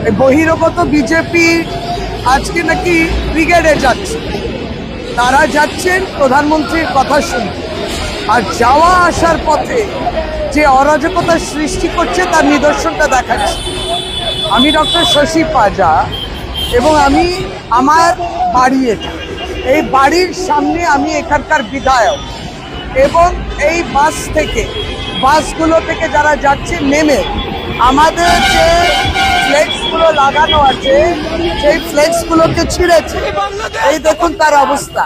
বহিরাগত বিজেপি আজকে নাকি ব্রিগেডে যাচ্ছে, তারা যাচ্ছেন প্রধানমন্ত্রীর কথা শুনতে, আর যাওয়া আসার পথে যে অরাজকতার সৃষ্টি করছে তার নিদর্শনটা দেখাচ্ছে। আমি ডক্টর শশী পাজা এবং আমি আমার বাড়ি এটা, এই বাড়ির সামনে আমি এখানকার বিধায়ক, এবং এই বাসগুলো থেকে যারা যাচ্ছে নেমে আমাদের যে ফ্লেক্সগুলো লাগানো আছে সেই ফ্লেক্সগুলোকে ছিঁড়েছে। এই দেখুন তার অবস্থা।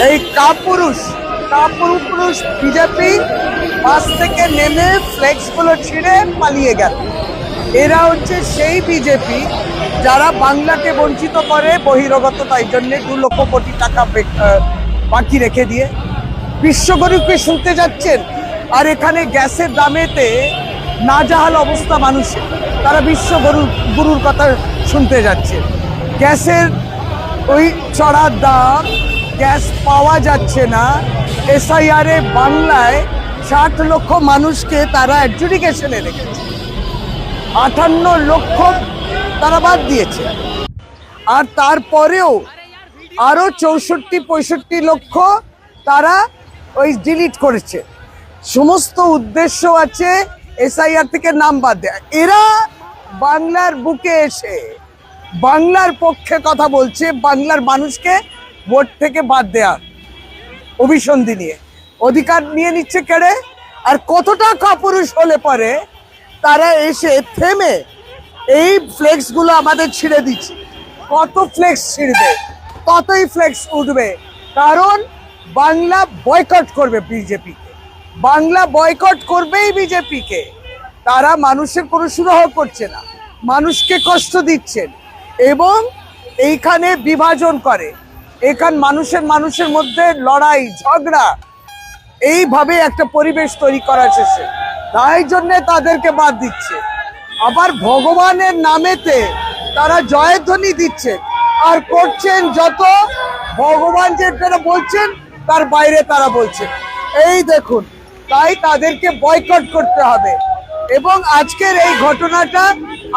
এই কাপুরুষ বিজেপি বাস থেকে নেমে ফ্লেক্সগুলো ছিঁড়ে পালিয়ে গেল। এরা হচ্ছে সেই বিজেপি যারা বাংলাকে বঞ্চিত করে বহিরাগততার জন্য 2 লক্ষ কোটি টাকা বাকি রেখে দিয়ে। বিশ্বগুরুকে শুনতে যাচ্ছেন, আর এখানে গ্যাসের দামেতে নাজাহাল অবস্থা মানুষের, তারা বিশ্বগুরুর কথা শুনতে যাচ্ছে। গ্যাসের ওই চড়া দাম, গ্যাস পাওয়া যাচ্ছে না। SIR বাংলায় 60 লক্ষ মানুষকে তারা অ্যাডজুডিকেশনে রেখেছে, 58 লক্ষ তারা বাদ দিয়েছে, আর তারপরেও আরো 64-65 লক্ষ তারা ওই ডিলিট করেছে। সমস্ত উদ্দেশ্য আছে SIR থেকে নাম বাদ দেয়। এরা বাংলার বুকে এসে বাংলার পক্ষে কথা বলছে, বাংলার মানুষকে ভোট থেকে বাদ দেওয়ার অভিসন্ধি নিয়ে অধিকার নিয়ে নিচ্ছে কেড়ে। আর কতটা কাপুরুষ হলে পরে তারা এসে থেমে এই ফ্লেক্সগুলো আমাদের ছিঁড়ে দিচ্ছে। কত ফ্লেক্স ছিঁড়বে, ততই ফ্লেক্স উঠবে, কারণ বাংলা বয়কট করবে বিজেপিকে, বাংলা বয়কট করবেই বিজেপিকে। তারা মানুষের কোনো সুরাহ করছে না, মানুষকে কষ্ট দিচ্ছেন এবং এইখানে বিভাজন করে, এখান মানুষের মধ্যে লড়াই ঝগড়া, এইভাবে একটা পরিবেশ তৈরি করা শেষে, তাই জন্যে তাদেরকে বাদ দিচ্ছে। আবার ভগবানের নামেতে তারা জয়ধ্বনি দিচ্ছেন আর করছেন যত ভগবান যেটা বলছেন তার বাইরে তারা বলছেন। এই দেখুন, তাই তাদেরকে বয়কট করতে হবে। এবং আজকের এই ঘটনাটা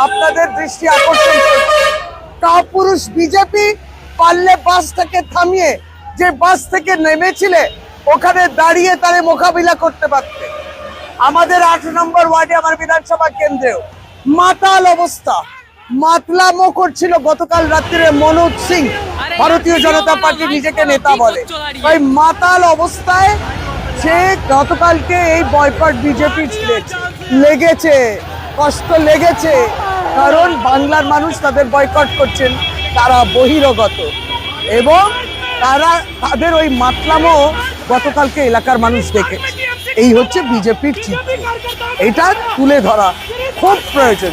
আপনাদের দৃষ্টি আকর্ষণ করছে। কাপুরুষ বিজেপি পারলে বাসটাকে থামিয়ে, যে বাস থেকে নেমেছিলে ওখানে দাঁড়িয়ে তারে মোকাবিলা করতে পারতে। আমাদের 8 নম্বর ওয়ার্ডে আমার বিধানসভা কেন্দ্রেও মাতাল অবস্থা, মাতলামো করছিল গতকাল রাত্রে মনোজ সিং, ভারতীয় জনতা পার্টি নিজেকে নেতা বলে। ওই মাতাল অবস্থায় সে গতকালকে এই বয়কট বিজেপি লেগেছে, কষ্ট লেগেছে, কারণ বাংলার মানুষ তাদের বয়কট করছেন, তারা বহিরাগত, এবং তাদের ওই মাতলামো গতকালকে এলাকার মানুষ দেখেছে। এই হচ্ছে বিজেপির চিত্র, এটা তুলে ধরা খুব প্রয়োজন।